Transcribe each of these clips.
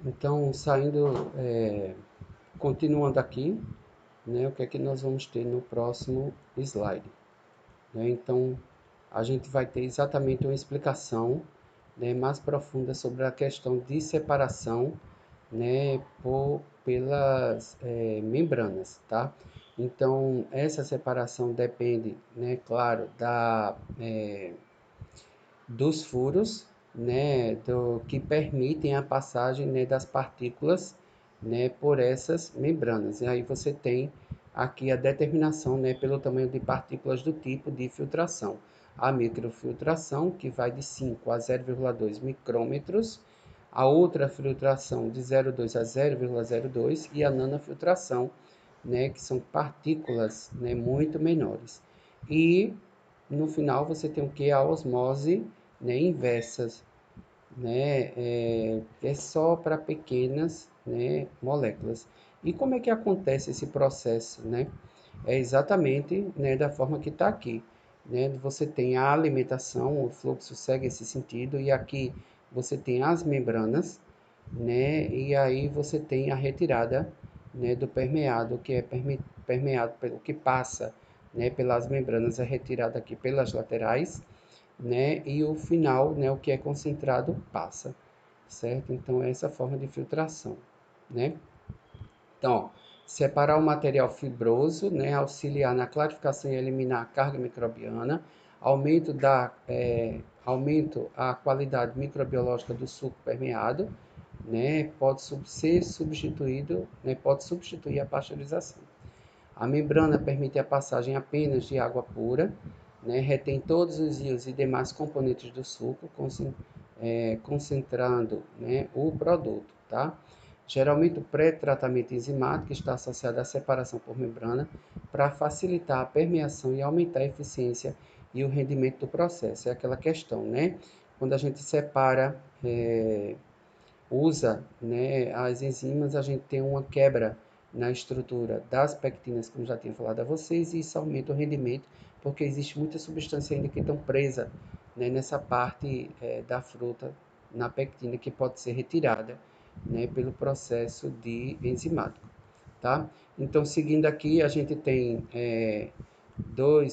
Então, saindo, continuando aqui, né, o que é que nós vamos ter no próximo slide, né? Então, a gente vai ter exatamente uma explicação, né, mais profunda sobre a questão de separação, né, pelas membranas, tá? Então, essa separação depende, né, claro, dos furos, né, que permitem a passagem, né, das partículas, né, por essas membranas. E aí você tem aqui a determinação, né, pelo tamanho de partículas do tipo de filtração. A microfiltração, que vai de 5 a 0,2 micrômetros, a ultrafiltração de 0,2 a 0,02 e a nanofiltração, né, que são partículas, né, muito menores. E no final você tem o que? A osmose, né, inversas, né, que é só para pequenas, né, moléculas. E como é que acontece esse processo, né? É exatamente, né, da forma que está aqui, né? Você tem a alimentação, o fluxo segue esse sentido, e aqui você tem as membranas, né? E aí você tem a retirada, né, do permeado, que é permeado pelo que passa, né, pelas membranas, é retirado aqui pelas laterais, né? E o final, né, o que é concentrado passa, certo? Então essa forma de filtração, né? Então, ó, separar o material fibroso, né, auxiliar na clarificação e eliminar a carga microbiana, aumento a qualidade microbiológica do suco permeado, né, ser substituído, né, pode substituir a pasteurização. A membrana permite a passagem apenas de água pura, né, retém todos os íons e demais componentes do suco, concentrando, né, o produto, tá? Geralmente, o pré-tratamento enzimático está associado à separação por membrana para facilitar a permeação e aumentar a eficiência e o rendimento do processo. É aquela questão, né? Quando a gente separa, usa, né, as enzimas, a gente tem uma quebra na estrutura das pectinas, como já tinha falado a vocês, e isso aumenta o rendimento, porque existe muita substância ainda que estão presa, né, nessa parte da fruta, na pectina, que pode ser retirada, né, pelo processo de enzimático, tá? Então, seguindo aqui, a gente tem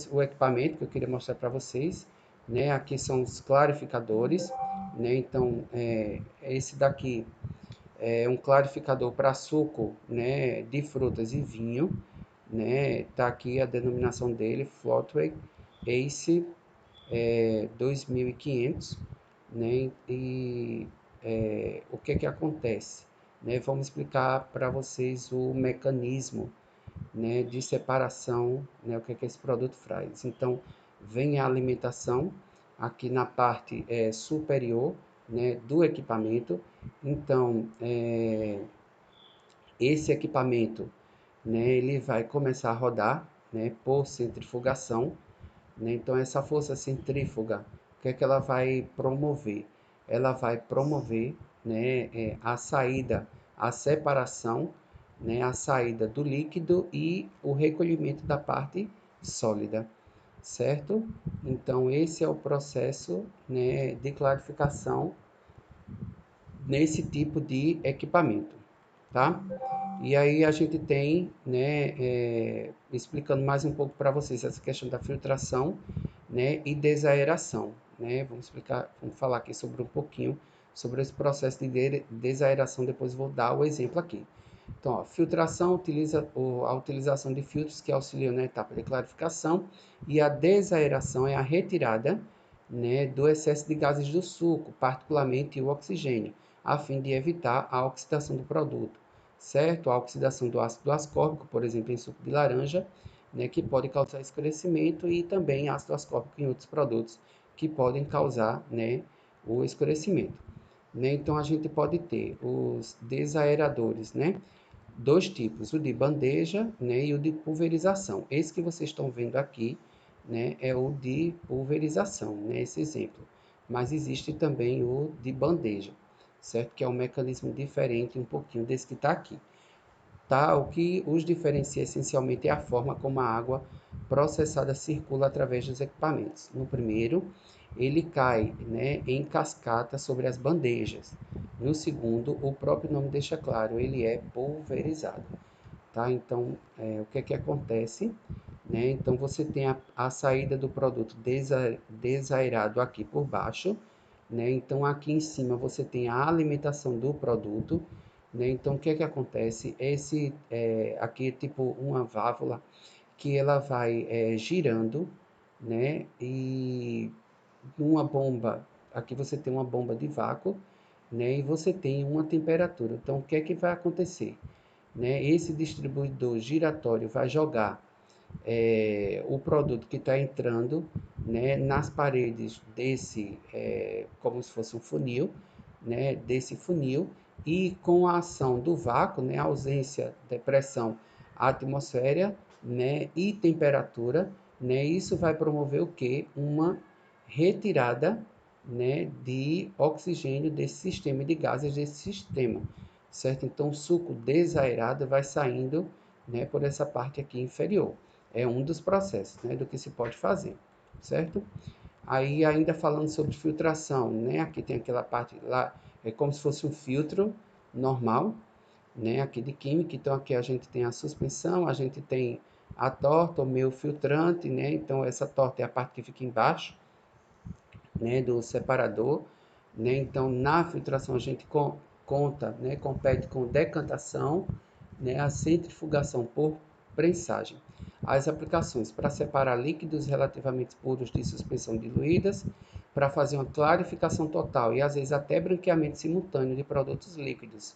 o equipamento que eu queria mostrar para vocês, né? Aqui são os clarificadores, né? Então, esse daqui é um clarificador para suco, né, de frutas e vinho, né? Tá aqui a denominação dele, Floatway Ace 2500, né? E o que que acontece, né? Vamos explicar para vocês o mecanismo, né, de separação, né, o que que esse produto faz. Então, vem a alimentação aqui na parte superior, né, do equipamento. Então, esse equipamento, né, ele vai começar a rodar, né, por centrifugação, né? Então, essa força centrífuga, o que é que ela vai promover? Ela vai promover, né, a saída, a separação, né, a saída do líquido e o recolhimento da parte sólida, certo? Então, esse é o processo, né, de clarificação nesse tipo de equipamento, tá? E aí a gente tem, né, explicando mais um pouco para vocês essa questão da filtração, né, e desaeração, né? Vamos falar aqui sobre um pouquinho sobre esse processo de desaeração, depois vou dar o exemplo aqui. Então, ó, filtração utiliza a utilização de filtros que auxiliam na etapa de clarificação, e a desaeração é a retirada, né, do excesso de gases do suco, particularmente o oxigênio, a fim de evitar a oxidação do produto, certo? A oxidação do ácido ascórbico, por exemplo, em suco de laranja, né, que pode causar escurecimento, e também ácido ascórbico em outros produtos que podem causar, né, o escurecimento, né? Então a gente pode ter os desaeradores, né? Dois tipos, o de bandeja, né, e o de pulverização. Esse que vocês estão vendo aqui, né, é o de pulverização, né, esse exemplo. Mas existe também o de bandeja, certo? Que é um mecanismo diferente um pouquinho desse que está aqui. Tá? O que os diferencia essencialmente é a forma como a água processada circula através dos equipamentos. No primeiro, ele cai, né, em cascata sobre as bandejas, No segundo, o próprio nome deixa claro, ele é pulverizado, tá? Então, o que é que acontece, né? Então, você tem a saída do produto desaerado aqui por baixo, né? Então, aqui em cima você tem a alimentação do produto, né? Então, o que é que acontece? Aqui é tipo uma válvula que ela vai girando, né? E uma bomba, aqui você tem uma bomba de vácuo, né? E você tem uma temperatura. Então, o que é que vai acontecer? Né? Esse distribuidor giratório vai jogar o produto que está entrando, né, nas paredes como se fosse um funil, né, desse funil, e com a ação do vácuo, né, a ausência de pressão atmosférica, né, e temperatura, né, isso vai promover o que? Uma retirada, né, de oxigênio desse sistema, de gases desse sistema, certo? Então, o suco desaerado vai saindo, né, por essa parte aqui inferior. É um dos processos, né, do que se pode fazer, certo? Aí, ainda falando sobre filtração, né, aqui tem aquela parte lá, é como se fosse um filtro normal, né, aqui de química. Então, aqui a gente tem a suspensão, a gente tem a torta, o meio filtrante, né, então essa torta é a parte que fica embaixo, né, do separador, né, então na filtração a gente conta, né, compete com decantação, né, a centrifugação por prensagem. As aplicações para separar líquidos relativamente puros de suspensão diluídas, para fazer uma clarificação total e às vezes até branqueamento simultâneo de produtos líquidos,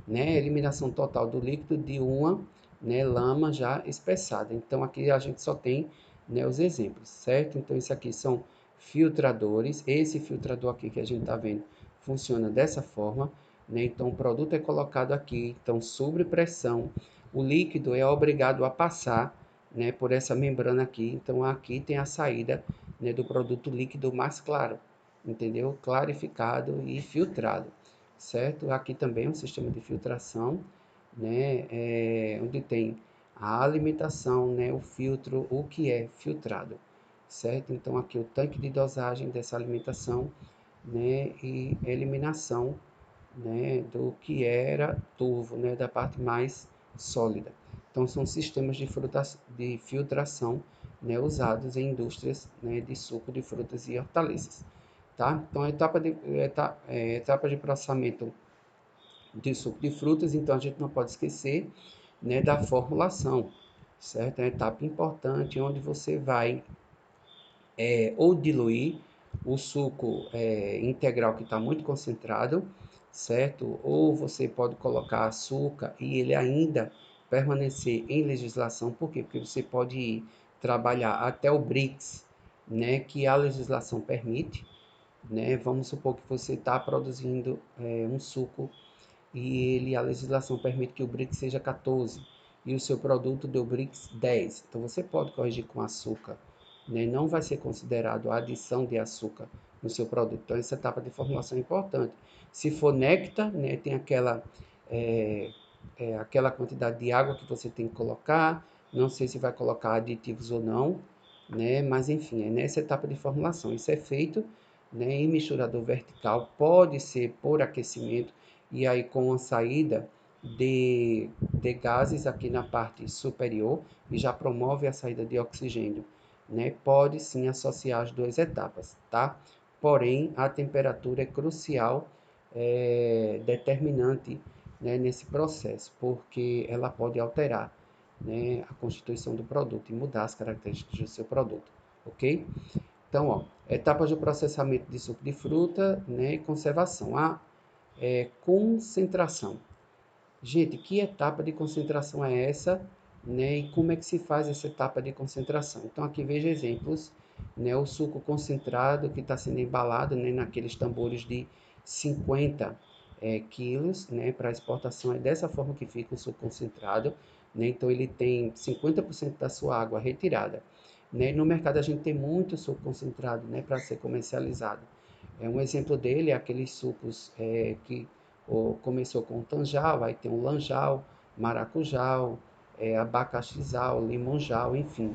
né, eliminação total do líquido de uma, né, lama já espessada. Então aqui a gente só tem, né, os exemplos, certo? Então isso aqui são filtradores. Esse filtrador aqui que a gente está vendo funciona dessa forma, né? Então o produto é colocado aqui, então sob pressão, o líquido é obrigado a passar, né, por essa membrana aqui. Então aqui tem a saída, né, do produto líquido mais claro, entendeu? Clarificado e filtrado, certo? Aqui também é um sistema de filtração, né, onde tem a alimentação, né, o filtro, o que é filtrado, certo? Então aqui o tanque de dosagem dessa alimentação, né, e eliminação, né, do que era turvo, né, da parte mais sólida. Então são sistemas de filtração, né, usados em indústrias, né, de suco de frutas e hortaliças, tá? Então etapa de processamento de suco de frutas, então a gente não pode esquecer, né, da formulação, certo? É uma etapa importante onde você vai ou diluir o suco integral que está muito concentrado, certo? Ou você pode colocar açúcar e ele ainda permanecer em legislação. Por quê? Porque você pode ir trabalhar até o BRICS, né, que a legislação permite, né? Vamos supor que você está produzindo um suco e a legislação permite que o BRICS seja 14 e o seu produto deu BRICS 10. Então você pode corrigir com açúcar, né? Não vai ser considerado a adição de açúcar no seu produto. Então essa etapa de formulação é importante. Se for néctar, né, tem é, aquela quantidade de água que você tem que colocar. Não sei se vai colocar aditivos ou não, né? Mas enfim, é nessa etapa de formulação. Isso é feito, né, em misturador vertical, pode ser por aquecimento e aí com a saída de gases aqui na parte superior e já promove a saída de oxigênio, né? Pode sim associar as duas etapas, tá? Porém, a temperatura é crucial, determinante, né, nesse processo, porque ela pode alterar, né, a constituição do produto e mudar as características do seu produto, ok? Então, ó, etapas de processamento de suco de fruta, né, e conservação. Concentração. Gente, que etapa de concentração é essa, né? E como é que se faz essa etapa de concentração? Então, aqui veja exemplos, né? O suco concentrado que está sendo embalado, né, naqueles tambores de 50 quilos, né? Para exportação é dessa forma que fica o suco concentrado, né? Então, ele tem 50% da sua água retirada, né? No mercado a gente tem muito suco concentrado, né? Para ser comercializado. Um exemplo dele é aqueles sucos que começou com tanjal, aí tem o lanjal, maracujal, abacaxizal, limonjal, enfim.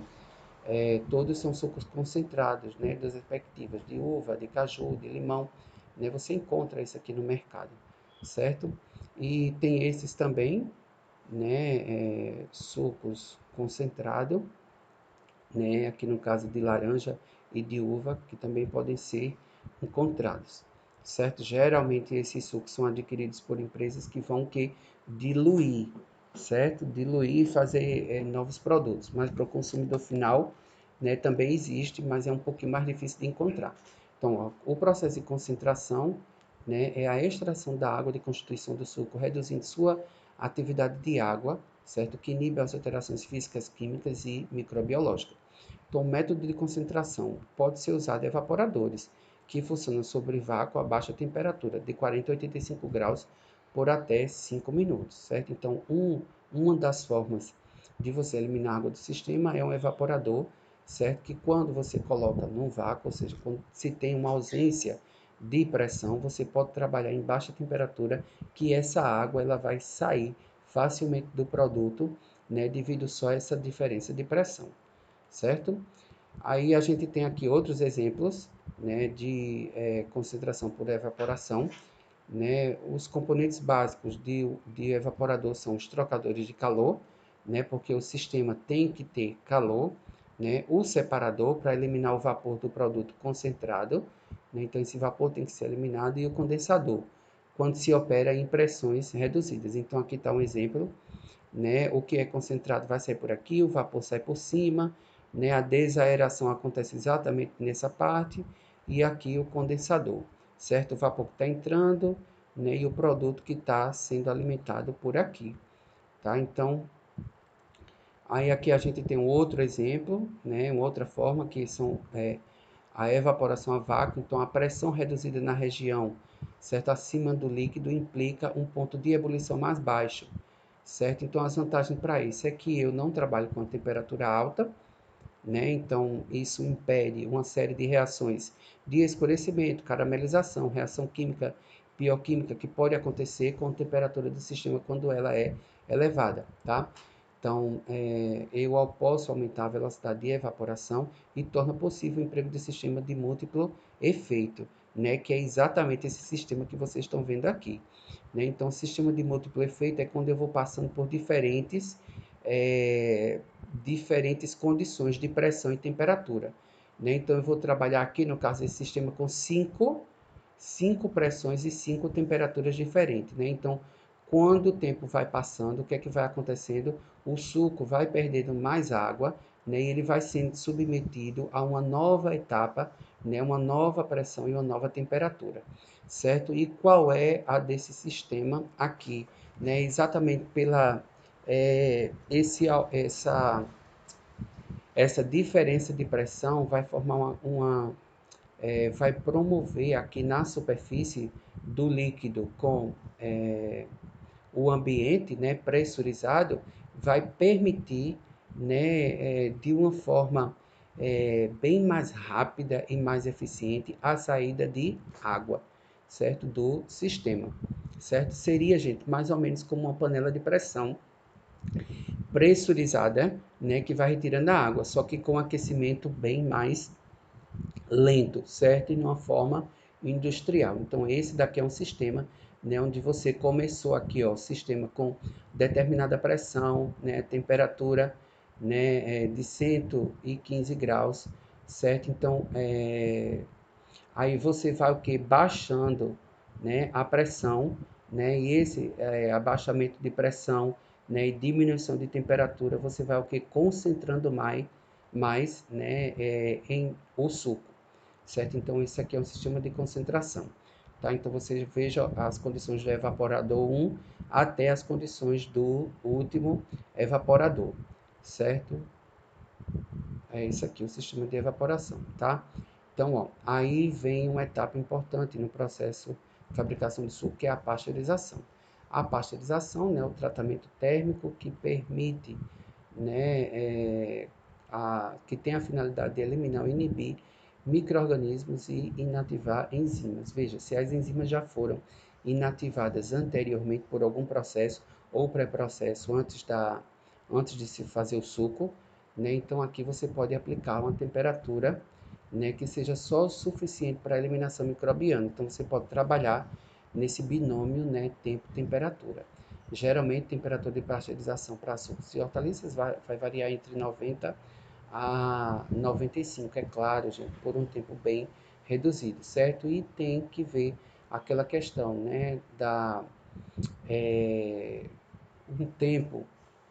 Todos são sucos concentrados, né, das respectivas de uva, de caju, de limão, né, você encontra isso aqui no mercado, certo? E tem esses também, né, sucos concentrados, né, aqui no caso de laranja e de uva, que também podem ser encontrados, certo? Geralmente esses sucos são adquiridos por empresas que vão diluir, certo? Diluir e fazer novos produtos, mas para o consumidor final, né, também existe, mas é um pouquinho mais difícil de encontrar. Então, ó, o processo de concentração, né, é a extração da água de constituição do suco, reduzindo sua atividade de água, certo? Que inibe as alterações físicas, químicas e microbiológicas. Então, o método de concentração pode ser usado em evaporadores, que funcionam sobre vácuo a baixa temperatura, de 40 a 85 graus, por até 5 minutos, certo? Então, uma das formas de você eliminar água do sistema é um evaporador, certo? Que quando você coloca num vácuo, ou seja, quando se tem uma ausência de pressão, você pode trabalhar em baixa temperatura, que essa água ela vai sair facilmente do produto, né, devido só a essa diferença de pressão, certo? Aí a gente tem aqui outros exemplos, né, de concentração por evaporação, né? Os componentes básicos de evaporador são os trocadores de calor, né, porque o sistema tem que ter calor, né? O separador para eliminar o vapor do produto concentrado, né? Então esse vapor tem que ser eliminado, e o condensador, quando se opera em pressões reduzidas. Então aqui está um exemplo, né? O que é concentrado vai sair por aqui, o vapor sai por cima, né? A desaeração acontece exatamente nessa parte, e aqui o condensador, certo? O vapor que está entrando, né? E o produto que está sendo alimentado por aqui, tá? Então, aí aqui a gente tem um outro exemplo, né? Uma outra forma que são a evaporação a vácuo. Então, a pressão reduzida na região, certo? Acima do líquido implica um ponto de ebulição mais baixo, certo? Então, as vantagens para isso é que eu não trabalho com a temperatura alta, né? Então, isso impede uma série de reações de escurecimento, caramelização, reação química, bioquímica, que pode acontecer com a temperatura do sistema quando ela é elevada, tá? Então, eu posso aumentar a velocidade de evaporação e torna possível o emprego de sistema de múltiplo efeito, né? Que é exatamente esse sistema que vocês estão vendo aqui, né? Então, o sistema de múltiplo efeito é quando eu vou passando por diferentes condições de pressão e temperatura, né? Então, eu vou trabalhar aqui, no caso desse sistema, com cinco pressões e 5 temperaturas diferentes, né? Então, quando o tempo vai passando, o que é que vai acontecendo? O suco vai perdendo mais água, né? E ele vai sendo submetido a uma nova etapa, né? Uma nova pressão e uma nova temperatura, certo? E qual é a desse sistema aqui, né? Exatamente pela essa diferença de pressão vai formar vai promover aqui na superfície do líquido com o ambiente, né, pressurizado, vai permitir, né, de uma forma bem mais rápida e mais eficiente a saída de água, certo, do sistema, certo? Seria, gente, mais ou menos como uma panela de pressão pressurizada, né, que vai retirando a água, só que com aquecimento bem mais lento, certo? E de uma forma industrial. Então, esse daqui é um sistema, né, onde você começou aqui, ó, sistema com determinada pressão, né, temperatura, né, de 115 graus, certo? Então, aí você vai o que? Baixando, né, a pressão, né, e esse abaixamento de pressão, né, e diminuição de temperatura, você vai o que? Concentrando mais, né, em o suco, certo? Então, esse aqui é um sistema de concentração, tá? Então, você veja as condições do evaporador 1 até as condições do último evaporador, certo? É esse aqui, o sistema de evaporação, tá? Então, ó, aí vem uma etapa importante no processo de fabricação de suco, que é a pasteurização. A pasteurização, né, o tratamento térmico que permite, né, que tem a finalidade de eliminar ou inibir micro-organismos e inativar enzimas. Veja, se as enzimas já foram inativadas anteriormente por algum processo ou pré-processo antes de se fazer o suco, né, então aqui você pode aplicar uma temperatura, né, que seja só o suficiente para a eliminação microbiana. Então você pode trabalhar, nesse binômio, né, tempo-temperatura. Geralmente, temperatura de pasteurização para sucos e hortaliças vai variar entre 90 a 95, é claro, gente, por um tempo bem reduzido, certo? E tem que ver aquela questão, né, é, um tempo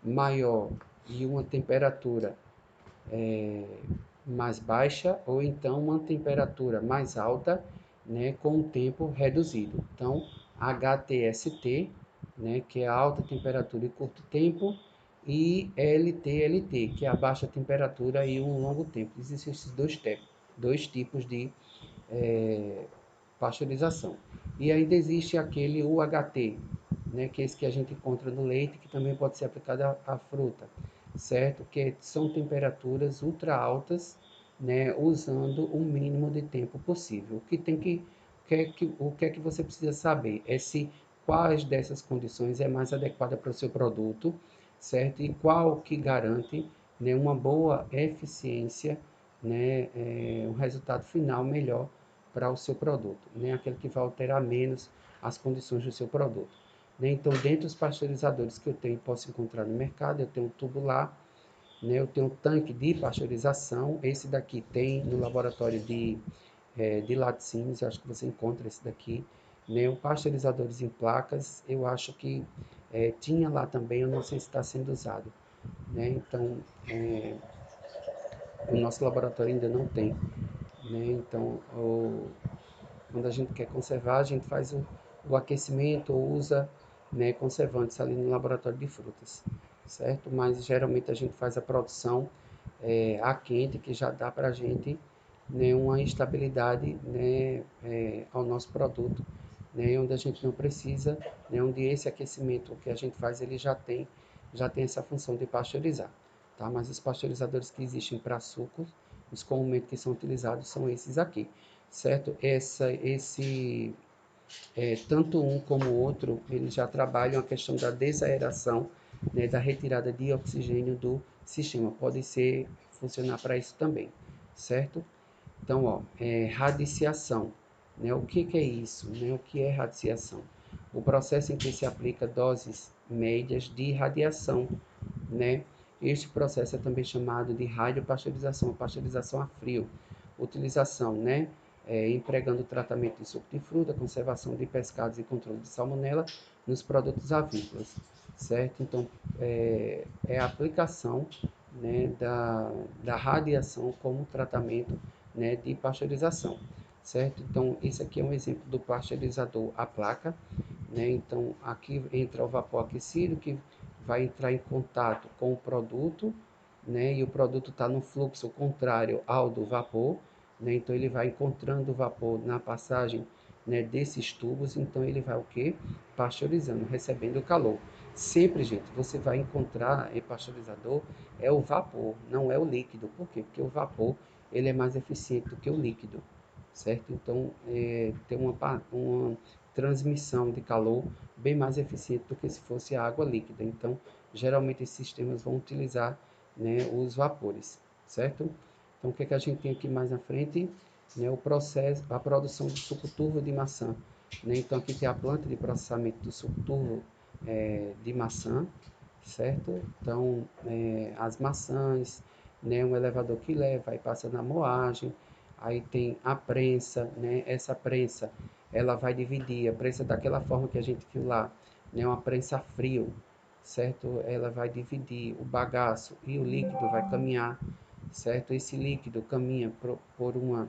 maior e uma temperatura mais baixa, ou então uma temperatura mais alta, né, com um tempo reduzido. Então, HTST, né, que é alta temperatura e curto tempo, e LTLT, que é a baixa temperatura e um longo tempo. Existem esses dois tipos de é, pasteurização. E ainda existe aquele UHT, né, que é esse que a gente encontra no leite, que também pode ser aplicado à fruta, certo? Que são temperaturas ultra altas, né, usando o mínimo de tempo possível. O que é que você precisa saber é se quais dessas condições é mais adequada para o seu produto, certo? E qual que garante, né, uma boa eficiência, né, um resultado final melhor para o seu produto, né? Aquele que vai alterar menos as condições do seu produto. Né? Então, dentre os pasteurizadores que eu tenho, posso encontrar no mercado, eu tenho um tubular, né? Eu tenho um tanque de pasteurização, esse daqui tem no laboratório de laticínios, eu acho que você encontra esse daqui, né? O pasteurizadores em placas, eu acho que tinha lá também, eu não sei se está sendo usado, né? Então, o nosso laboratório ainda não tem, né? Então, quando a gente quer conservar, a gente faz o aquecimento ou usa, né, conservantes ali no laboratório de frutas, certo? Mas geralmente a gente faz a produção a quente, que já dá para a gente, né, uma estabilidade, né, ao nosso produto, né, onde a gente não precisa, né, onde esse aquecimento que a gente faz, ele já tem essa função de pasteurizar, tá? Mas os pasteurizadores que existem para sucos, os comumente que são utilizados são esses aqui, certo? Tanto um como o outro, eles já trabalham a questão da desaeração, né, da retirada de oxigênio do sistema. Pode funcionar para isso também, certo? Então, ó, radiciação, né? O que é isso, né? O que é radiciação? O processo em que se aplica doses médias de radiação, né? Este processo é também chamado de radiopasteurização, pasteurização a frio. Utilização, né? Empregando o tratamento de suco de fruta, conservação de pescados e controle de salmonela nos produtos avícolas, certo? Então, a aplicação, né, da radiação como tratamento, né, de pasteurização, certo? Então, esse aqui é um exemplo do pasteurizador à placa, né? Então, aqui entra o vapor aquecido que vai entrar em contato com o produto, né? E o produto está no fluxo contrário ao do vapor, né? Então, ele vai encontrando o vapor na passagem, né, desses tubos, então ele vai o quê? Pasteurizando, recebendo o calor. Sempre, gente, você vai encontrar em pasteurizador o vapor, não é o líquido. Por quê? Porque o vapor ele é mais eficiente do que o líquido, certo? Então, tem uma transmissão de calor bem mais eficiente do que se fosse a água líquida. Então, geralmente esses sistemas vão utilizar, né, os vapores, certo? Então, o que é que a gente tem aqui mais na frente? Né, o processo, a produção do suco turvo de maçã. Né? Então, aqui tem a planta de processamento do suco turvo de maçã, certo? Então, as maçãs, né, um elevador que leva, aí passa na moagem, aí tem a prensa, né? Essa prensa, ela vai dividir, a prensa daquela forma que a gente viu lá, né? Uma prensa a frio, certo? Ela vai dividir o bagaço e o líquido vai caminhar, certo? Esse líquido caminha por uma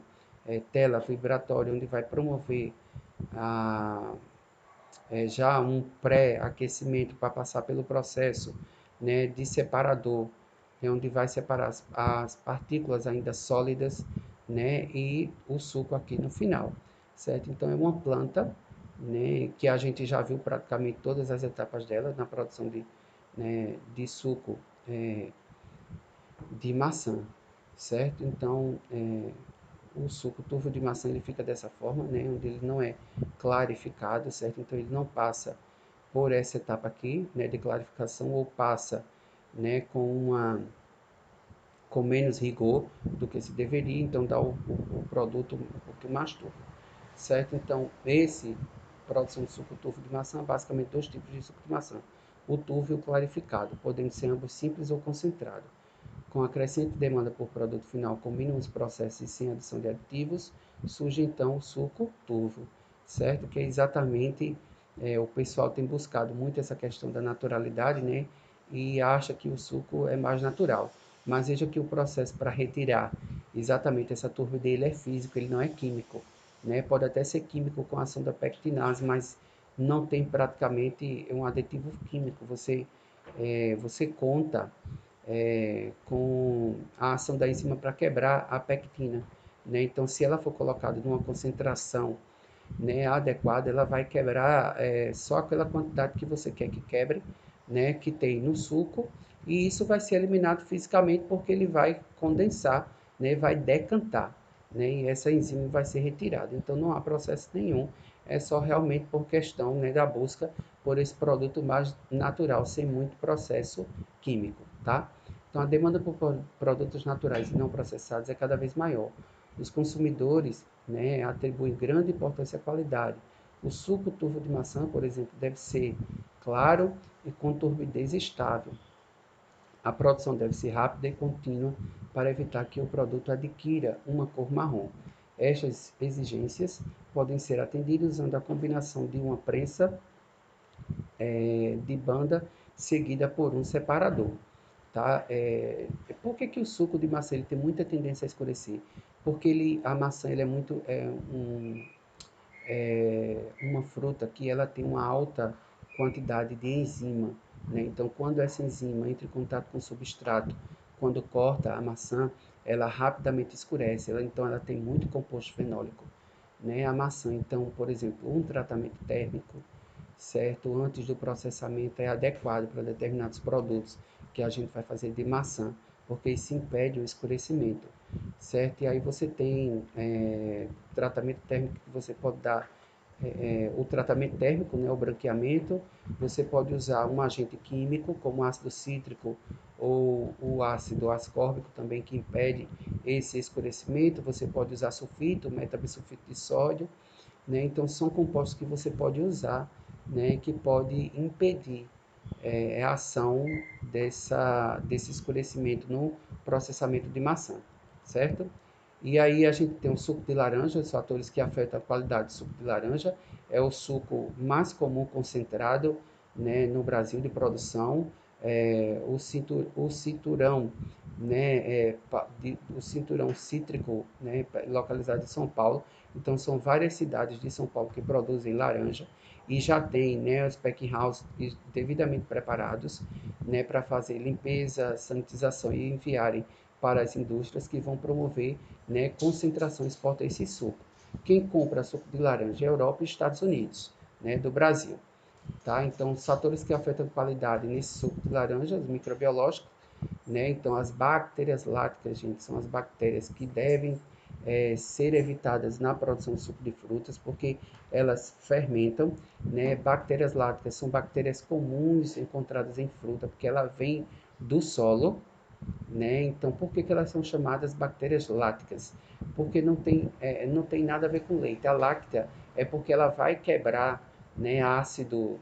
tela vibratória, onde vai promover a já um pré-aquecimento para passar pelo processo, né, de separador, né, onde vai separar as partículas ainda sólidas, né, e o suco aqui no final, certo? Então é uma planta, né, que a gente já viu praticamente todas as etapas dela na produção de suco de maçã, certo? Então o suco turvo de maçã ele fica dessa forma, né, onde ele não é clarificado, certo? Então ele não passa por essa etapa aqui, né, de clarificação, ou passa, né, com menos rigor do que se deveria, então dá o produto um pouquinho mais turvo, certo? Então esse produção de suco turvo de maçã, basicamente dois tipos de suco de maçã, o turvo e o clarificado, podendo ser ambos simples ou concentrado. Com a crescente demanda por produto final com mínimos processos e sem adição de aditivos, surge então o suco turvo, certo? Que é exatamente, o pessoal tem buscado muito essa questão da naturalidade, né? E acha que o suco é mais natural. Mas veja que o processo para retirar exatamente essa turva dele é físico, ele não é químico, né? Pode até ser químico com a ação da pectinase, mas não tem praticamente um aditivo químico. Você conta com a ação da enzima para quebrar a pectina, né? Então, se ela for colocada numa concentração, né, adequada, ela vai quebrar só aquela quantidade que você quer que quebre, né, que tem no suco, e isso vai ser eliminado fisicamente porque ele vai condensar, né, vai decantar, né, e essa enzima vai ser retirada. Então, não há processo nenhum, é só realmente por questão, né, da busca por esse produto mais natural, sem muito processo químico, tá? Então, a demanda por produtos naturais e não processados é cada vez maior. Os consumidores, né, atribuem grande importância à qualidade. O suco turvo de maçã, por exemplo, deve ser claro e com turbidez estável. A produção deve ser rápida e contínua para evitar que o produto adquira uma cor marrom. Estas exigências podem ser atendidas usando a combinação de uma prensa de banda seguida por um separador. Tá? Por que o suco de maçã ele tem muita tendência a escurecer? Porque a maçã ele é muito uma fruta que ela tem uma alta quantidade de enzima, né? Então, quando essa enzima entra em contato com o substrato, quando corta a maçã, ela rapidamente escurece. Então, ela tem muito composto fenólico, né? A maçã, então, por exemplo, um tratamento térmico, certo, antes do processamento é adequado para determinados produtos que a gente vai fazer de maçã, porque isso impede o escurecimento, certo? E aí você tem tratamento térmico que você pode dar, o tratamento térmico, né, o branqueamento, você pode usar um agente químico, como ácido cítrico ou o ácido ascórbico também, que impede esse escurecimento, você pode usar sulfito, metabisulfito de sódio, né? Então, são compostos que você pode usar, né, que pode impedir a ação desse escurecimento no processamento de maçã, certo? E aí a gente tem o suco de laranja, os fatores que afetam a qualidade do suco de laranja, é o suco mais comum concentrado, né, no Brasil de produção, o cinturão, né, o cinturão cítrico, né, localizado em São Paulo. Então são várias cidades de São Paulo que produzem laranja e já tem, né, os packing house devidamente preparados, né, para fazer limpeza, sanitização e enviarem para as indústrias que vão promover, né, concentração e exporta esse suco. Quem compra suco de laranja é a Europa e Estados Unidos, né, do Brasil. Tá? Então, os fatores que afetam a qualidade nesse suco de laranja, os microbiológicos, né? Então, as bactérias láticas, gente, são as bactérias que devem ser evitadas na produção de suco de frutas, porque elas fermentam, né? Bactérias láticas são bactérias comuns encontradas em fruta, porque ela vem do solo, né? Então, por que elas são chamadas bactérias láticas? Porque não tem nada a ver com leite. A láctea é porque ela vai quebrar, né, ácido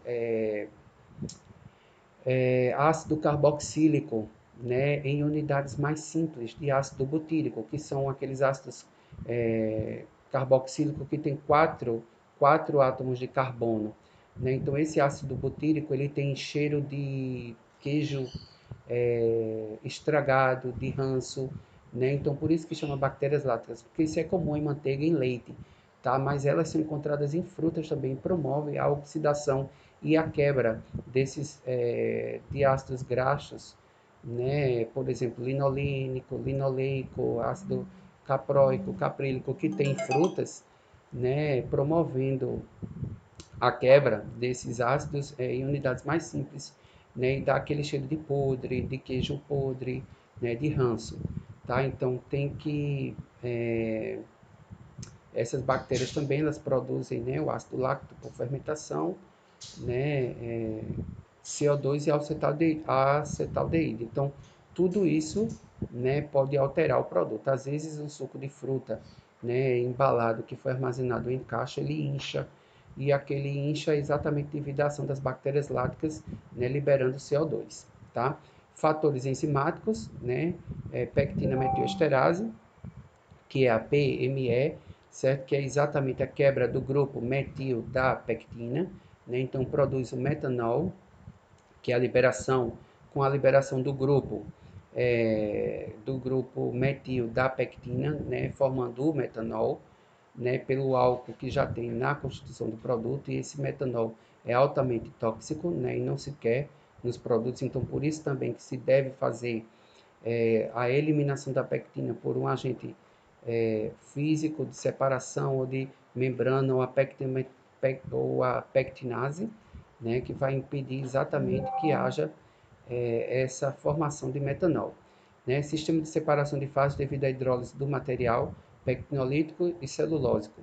carboxílico, né, em unidades mais simples de ácido butírico, que são aqueles ácidos carboxílico que tem quatro átomos de carbono, né? Então esse ácido butírico ele tem cheiro de queijo estragado, de ranço, né? Então por isso que chama bactérias láticas, porque isso é comum em manteiga e em leite, tá? Mas elas são encontradas em frutas também, promovem a oxidação e a quebra desses diácidos graxos, né? Por exemplo, linolínico, linoleico, ácido caproico, caprílico, que tem em frutas, né? Promovendo a quebra desses ácidos em unidades mais simples, né? E dá aquele cheiro de podre, de queijo podre, né? De ranço, tá? Então tem que essas bactérias também elas produzem, né, o ácido láctico por fermentação, né, CO2 e acetaldeído. Então, tudo isso, né, pode alterar o produto. Às vezes, um suco de fruta, né, embalado que foi armazenado em caixa, ele incha, e aquele incha exatamente devido à ação das bactérias láticas, né, liberando CO2, tá? Fatores enzimáticos, né, pectina metioesterase, que é a PME, certo? Que é exatamente a quebra do grupo metil da pectina, né? Então produz o metanol, que é a liberação, com a liberação do grupo metil da pectina, né? Formando o metanol, né? Pelo álcool que já tem na constituição do produto, e esse metanol é altamente tóxico, né? E não se quer nos produtos, então por isso também que se deve fazer a eliminação da pectina por um agente físico de separação ou de membrana ou a pectinase, né, que vai impedir exatamente que haja essa formação de metanol. Né? Sistema de separação de fases devido à hidrólise do material pectinolítico e celulósico.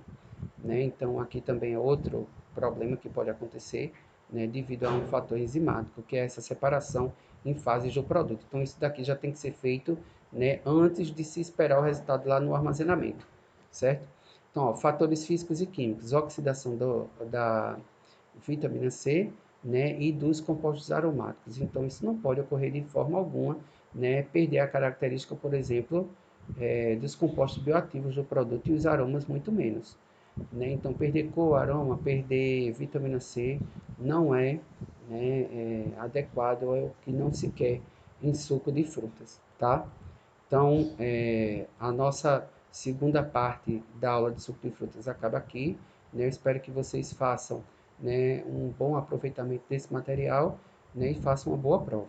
Né? Então, aqui também é outro problema que pode acontecer, né, devido a um fator enzimático, que é essa separação em fases do produto. Então, isso daqui já tem que ser feito, né, antes de se esperar o resultado lá no armazenamento, certo? Então, ó, fatores físicos e químicos, oxidação da vitamina C, né, e dos compostos aromáticos. Então, isso não pode ocorrer de forma alguma, né, perder a característica, por exemplo, dos compostos bioativos do produto e os aromas muito menos. Né? Então, perder cor, aroma, perder vitamina C não é, né, adequado, é o que não se quer em suco de frutas, tá? Então, a nossa segunda parte da aula de suco de frutas acaba aqui, né? Eu espero que vocês façam, né, um bom aproveitamento desse material, né, e façam uma boa prova.